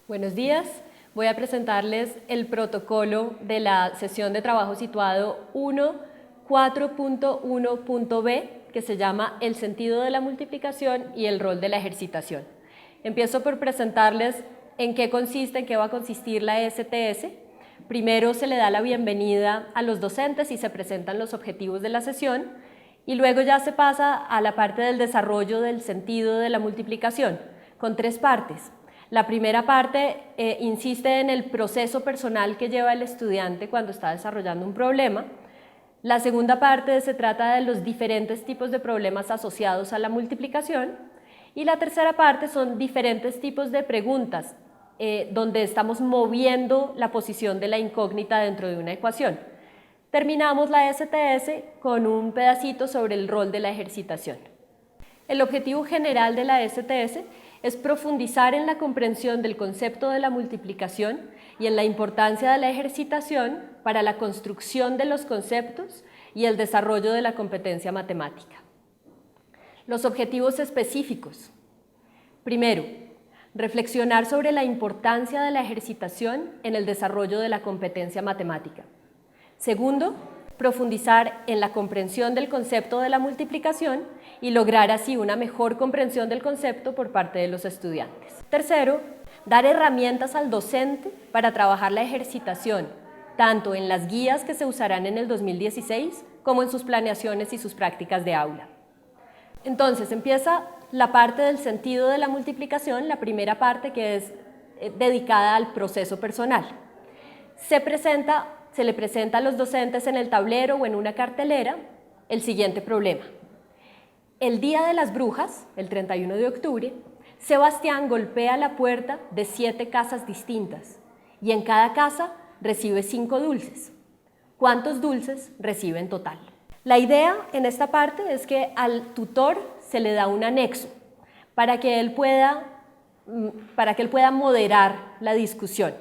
Buenos días, voy a presentarles el protocolo de la sesión de trabajo situado 1.4.1.b, que se llama el sentido de la multiplicación y el rol de la ejercitación. Empiezo por presentarles en qué consiste, en qué va a consistir la STS. Primero se le da la bienvenida a los docentes y se presentan los objetivos de la sesión, y luego ya se pasa a la parte del desarrollo del sentido de la multiplicación, con tres partes. La primera parte insiste en el proceso personal que lleva el estudiante cuando está desarrollando un problema. La segunda parte se trata de los diferentes tipos de problemas asociados a la multiplicación. Y la tercera parte son diferentes tipos de preguntas donde estamos moviendo la posición de la incógnita dentro de una ecuación. Terminamos la STS con un pedacito sobre el rol de la ejercitación. El objetivo general de la STS es profundizar en la comprensión del concepto de la multiplicación y en la importancia de la ejercitación para la construcción de los conceptos y el desarrollo de la competencia matemática. Los objetivos específicos. Primero, reflexionar sobre la importancia de la ejercitación en el desarrollo de la competencia matemática. Segundo, profundizar en la comprensión del concepto de la multiplicación y lograr así una mejor comprensión del concepto por parte de los estudiantes. Tercero, dar herramientas al docente para trabajar la ejercitación, tanto en las guías que se usarán en el 2016 como en sus planeaciones y sus prácticas de aula. Entonces empieza la parte del sentido de la multiplicación, la primera parte que es dedicada al proceso personal. Se le presenta a los docentes en el tablero o en una cartelera el siguiente problema. El día de las brujas, el 31 de octubre, Sebastián golpea la puerta de 7 casas distintas y en cada casa recibe 5 dulces. ¿Cuántos dulces recibe en total? La idea en esta parte es que al tutor se le da un anexo para que él pueda moderar la discusión.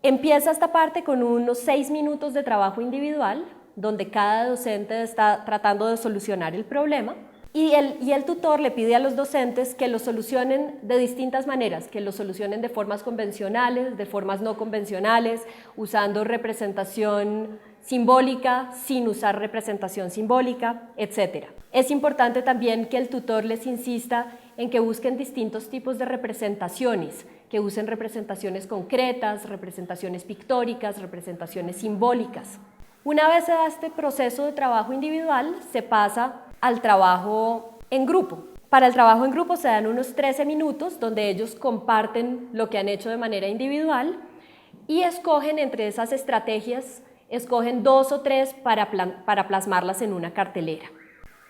Empieza esta parte con unos 6 minutos de trabajo individual, donde cada docente está tratando de solucionar el problema, y el tutor le pide a los docentes que lo solucionen de distintas maneras, que lo solucionen de formas convencionales, de formas no convencionales, usando representación simbólica, sin usar representación simbólica, etc. Es importante también que el tutor les insista en que busquen distintos tipos de representaciones, que usen representaciones concretas, representaciones pictóricas, representaciones simbólicas. Una vez se da este proceso de trabajo individual, se pasa al trabajo en grupo. Para el trabajo en grupo se dan unos 13 minutos donde ellos comparten lo que han hecho de manera individual y escogen entre esas estrategias, escogen 2 o 3 para plasmarlas en una cartelera.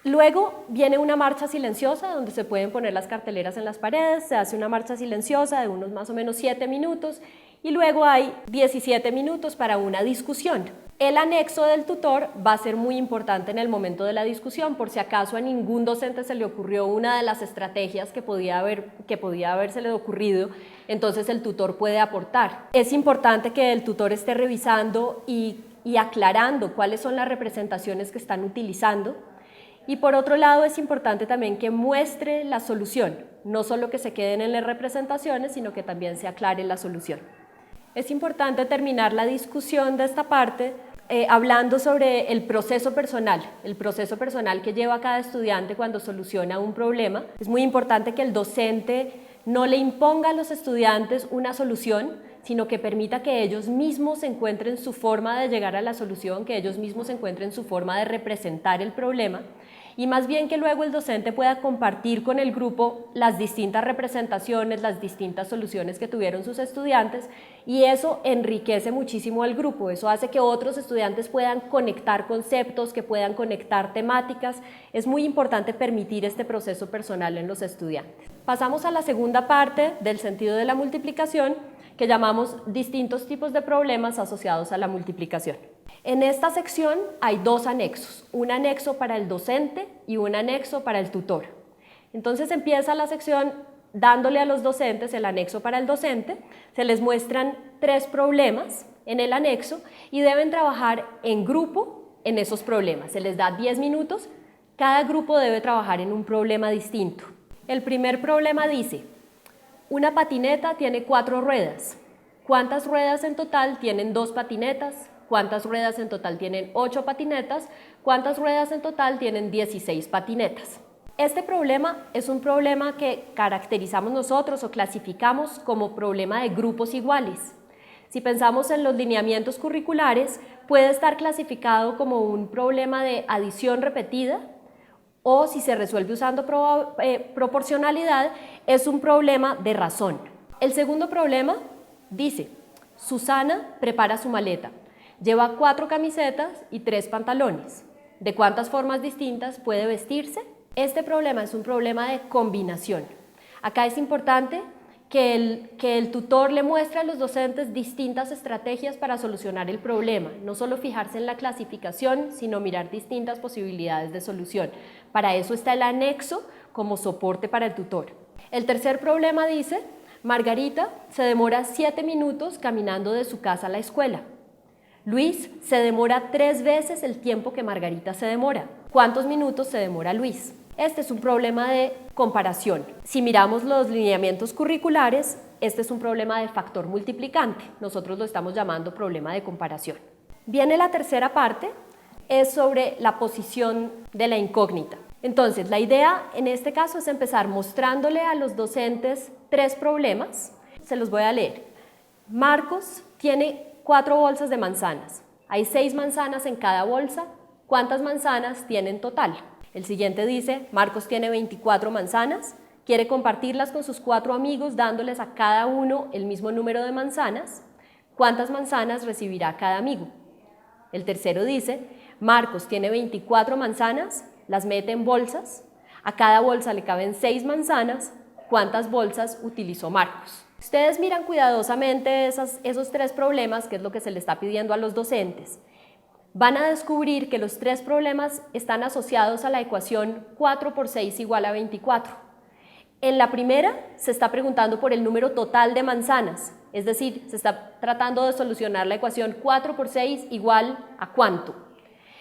Luego viene una marcha silenciosa donde se pueden poner las carteleras en las paredes, se hace una marcha silenciosa de unos más o menos 7 minutos y luego hay 17 minutos para una discusión. El anexo del tutor va a ser muy importante en el momento de la discusión, por si acaso a ningún docente se le ocurrió una de las estrategias que podía habérsele ocurrido, entonces el tutor puede aportar. Es importante que el tutor esté revisando y aclarando cuáles son las representaciones que están utilizando. Y por otro lado es importante también que muestre la solución, no solo que se queden en las representaciones, sino que también se aclare la solución. Es importante terminar la discusión de esta parte hablando sobre el proceso personal que lleva cada estudiante cuando soluciona un problema. Es muy importante que el docente no le imponga a los estudiantes una solución, sino que permita que ellos mismos encuentren su forma de llegar a la solución, que ellos mismos encuentren su forma de representar el problema y más bien que luego el docente pueda compartir con el grupo las distintas representaciones, las distintas soluciones que tuvieron sus estudiantes y eso enriquece muchísimo al grupo, eso hace que otros estudiantes puedan conectar conceptos, que puedan conectar temáticas. Es muy importante permitir este proceso personal en los estudiantes. Pasamos a la segunda parte del sentido de la multiplicación, que llamamos distintos tipos de problemas asociados a la multiplicación. En esta sección hay 2 anexos, un anexo para el docente y un anexo para el tutor. Entonces empieza la sección dándole a los docentes el anexo para el docente, se les muestran 3 problemas en el anexo y deben trabajar en grupo en esos problemas. Se les da 10 minutos, cada grupo debe trabajar en un problema distinto. El primer problema dice, una patineta tiene 4 ruedas. ¿Cuántas ruedas en total tienen 2 patinetas? ¿Cuántas ruedas en total tienen 8 patinetas? ¿Cuántas ruedas en total tienen 16 patinetas? Este problema es un problema que caracterizamos nosotros o clasificamos como problema de grupos iguales. Si pensamos en los lineamientos curriculares, puede estar clasificado como un problema de adición repetida o si se resuelve usando proporcionalidad, es un problema de razón. El segundo problema dice, Susana prepara su maleta. Lleva 4 camisetas y 3 pantalones. ¿De cuántas formas distintas puede vestirse? Este problema es un problema de combinación. Acá es importante que el tutor le muestre a los docentes distintas estrategias para solucionar el problema, no solo fijarse en la clasificación, sino mirar distintas posibilidades de solución. Para eso está el anexo como soporte para el tutor. El tercer problema dice, Margarita se demora 7 minutos caminando de su casa a la escuela. Luis se demora 3 veces el tiempo que Margarita se demora. ¿Cuántos minutos se demora Luis? Este es un problema de comparación. Si miramos los lineamientos curriculares, este es un problema de factor multiplicante. Nosotros lo estamos llamando problema de comparación. Viene la tercera parte, es sobre la posición de la incógnita. Entonces, la idea en este caso es empezar mostrándole a los docentes 3 problemas. Se los voy a leer. Marcos tiene 4 bolsas de manzanas. Hay 6 manzanas en cada bolsa. ¿Cuántas manzanas tiene en total? El siguiente dice, Marcos tiene 24 manzanas, quiere compartirlas con sus 4 amigos dándoles a cada uno el mismo número de manzanas. ¿Cuántas manzanas recibirá cada amigo? El tercero dice, Marcos tiene 24 manzanas, las mete en bolsas, a cada bolsa le caben 6 manzanas, ¿cuántas bolsas utilizó Marcos? Ustedes miran cuidadosamente esos 3 problemas, que es lo que se le está pidiendo a los docentes. Van a descubrir que los 3 problemas están asociados a la ecuación 4 por 6 igual a 24. En la primera se está preguntando por el número total de manzanas, es decir, se está tratando de solucionar la ecuación 4 por 6 igual a ¿cuánto?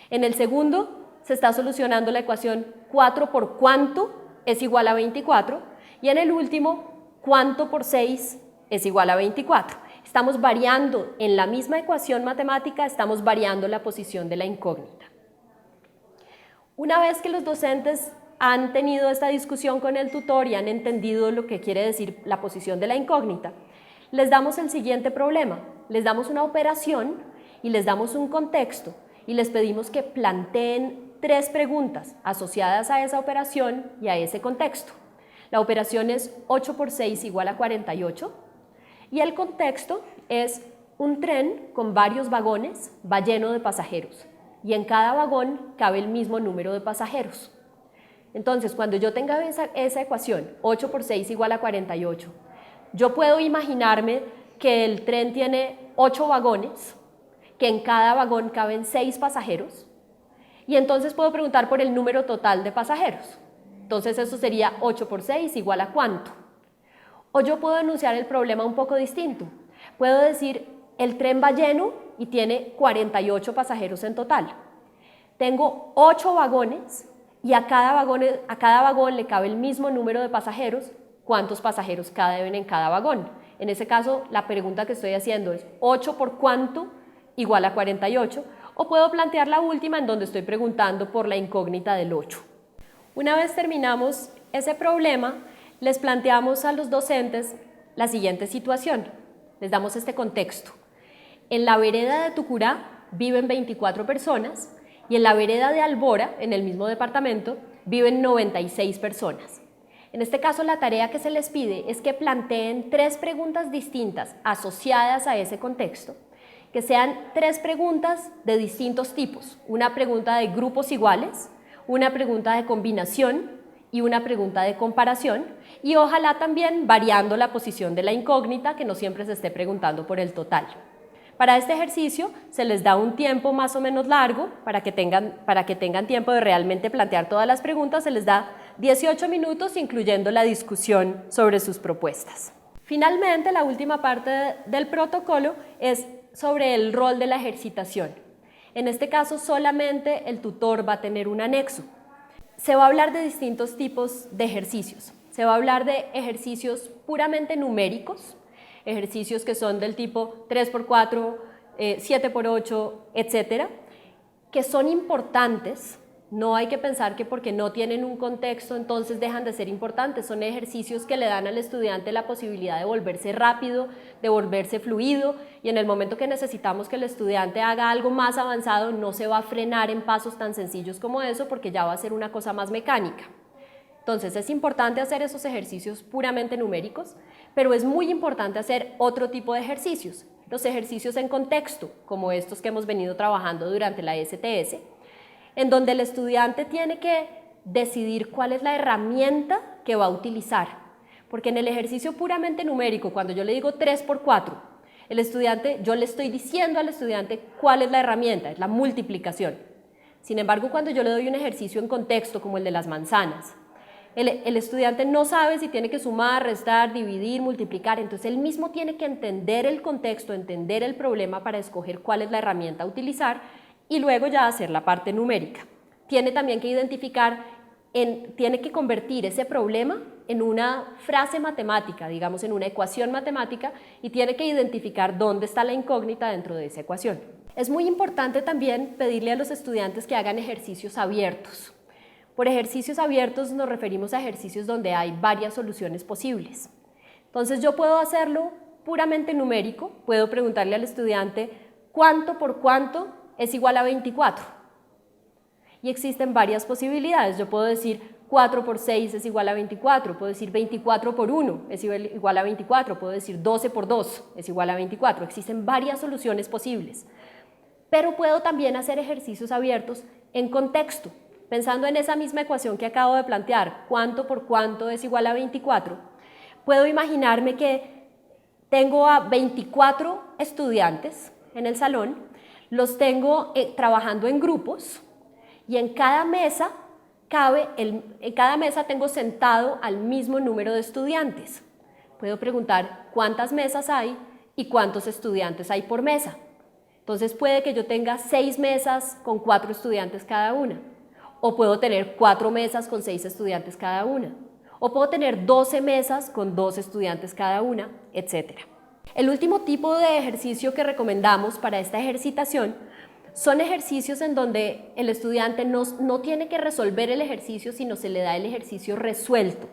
En el segundo se está solucionando la ecuación 4 por cuánto es igual a 24 y en el último, cuánto por 6 es igual a 24. Estamos variando en la misma ecuación matemática, estamos variando la posición de la incógnita. Una vez que los docentes han tenido esta discusión con el tutor y han entendido lo que quiere decir la posición de la incógnita, les damos el siguiente problema. Les damos una operación y les damos un contexto y les pedimos que planteen 3 preguntas asociadas a esa operación y a ese contexto. La operación es 8 por 6 igual a 48. Y el contexto es un tren con varios vagones, va lleno de pasajeros y en cada vagón cabe el mismo número de pasajeros. Entonces, cuando yo tenga esa ecuación, 8 por 6 igual a 48, yo puedo imaginarme que el tren tiene 8 vagones, que en cada vagón caben 6 pasajeros y entonces puedo preguntar por el número total de pasajeros. Entonces, eso sería 8 por 6 igual a ¿cuánto? O yo puedo enunciar el problema un poco distinto. Puedo decir, el tren va lleno y tiene 48 pasajeros en total. Tengo 8 vagones y a cada vagón le cabe el mismo número de pasajeros. ¿Cuántos pasajeros caben en cada vagón? En ese caso, la pregunta que estoy haciendo es 8 por cuánto igual a 48. O puedo plantear la última en donde estoy preguntando por la incógnita del 8. Una vez terminamos ese problema, les planteamos a los docentes la siguiente situación. Les damos este contexto. En la vereda de Tucurá viven 24 personas y en la vereda de Albora, en el mismo departamento, viven 96 personas. En este caso, la tarea que se les pide es que planteen 3 preguntas distintas asociadas a ese contexto, que sean 3 preguntas de distintos tipos. Una pregunta de grupos iguales, una pregunta de combinación y una pregunta de comparación, y ojalá también variando la posición de la incógnita, que no siempre se esté preguntando por el total. Para este ejercicio se les da un tiempo más o menos largo para que tengan tiempo de realmente plantear todas las preguntas. Se les da 18 minutos, incluyendo la discusión sobre sus propuestas. Finalmente, la última parte del protocolo es sobre el rol de la ejercitación. En este caso solamente el tutor va a tener un anexo. Se va a hablar de distintos tipos de ejercicios. Se va a hablar de ejercicios puramente numéricos, ejercicios que son del tipo 3×4, 7×8, etcétera, que son importantes. No hay que pensar que porque no tienen un contexto entonces dejan de ser importantes. Son ejercicios que le dan al estudiante la posibilidad de volverse rápido, de volverse fluido, y en el momento que necesitamos que el estudiante haga algo más avanzado no se va a frenar en pasos tan sencillos como eso, porque ya va a ser una cosa más mecánica. Entonces es importante hacer esos ejercicios puramente numéricos, pero es muy importante hacer otro tipo de ejercicios, los ejercicios en contexto, como estos que hemos venido trabajando durante la STS, en donde el estudiante tiene que decidir cuál es la herramienta que va a utilizar. Porque en el ejercicio puramente numérico, cuando yo le digo 3×4, yo le estoy diciendo al estudiante cuál es la herramienta, es la multiplicación. Sin embargo, cuando yo le doy un ejercicio en contexto, como el de las manzanas, el estudiante no sabe si tiene que sumar, restar, dividir, multiplicar, entonces él mismo tiene que entender el contexto, entender el problema para escoger cuál es la herramienta a utilizar, y luego ya hacer la parte numérica. Tiene también que identificar, tiene que convertir ese problema en una frase matemática, digamos en una ecuación matemática, y tiene que identificar dónde está la incógnita dentro de esa ecuación. Es muy importante también pedirle a los estudiantes que hagan ejercicios abiertos. Por ejercicios abiertos nos referimos a ejercicios donde hay varias soluciones posibles. Entonces yo puedo hacerlo puramente numérico, puedo preguntarle al estudiante cuánto por cuánto es igual a 24. Y existen varias posibilidades. Yo puedo decir 4×6 es igual a 24, puedo decir 24×1 es igual a 24, puedo decir 12×2 es igual a 24. Existen varias soluciones posibles. Pero puedo también hacer ejercicios abiertos en contexto, pensando en esa misma ecuación que acabo de plantear, cuánto por cuánto es igual a 24. Puedo imaginarme que tengo a 24 estudiantes en el salón, los tengo trabajando en grupos, y en cada mesa tengo sentado al mismo número de estudiantes. Puedo preguntar cuántas mesas hay y cuántos estudiantes hay por mesa. Entonces puede que yo tenga 6 mesas con 4 estudiantes cada una, o puedo tener 4 mesas con 6 estudiantes cada una, o puedo tener 12 mesas con 2 estudiantes cada una, etc. El último tipo de ejercicio que recomendamos para esta ejercitación son ejercicios en donde el estudiante no tiene que resolver el ejercicio, sino se le da el ejercicio resuelto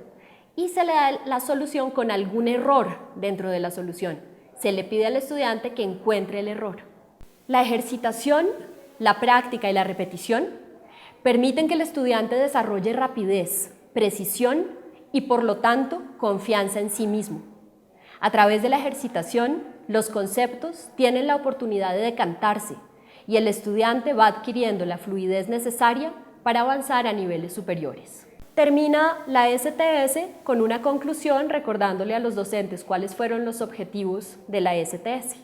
y se le da la solución con algún error dentro de la solución. Se le pide al estudiante que encuentre el error. La ejercitación, la práctica y la repetición permiten que el estudiante desarrolle rapidez, precisión y, por lo tanto, confianza en sí mismo. A través de la ejercitación, los conceptos tienen la oportunidad de decantarse y el estudiante va adquiriendo la fluidez necesaria para avanzar a niveles superiores. Termina la STS con una conclusión recordándole a los docentes cuáles fueron los objetivos de la STS.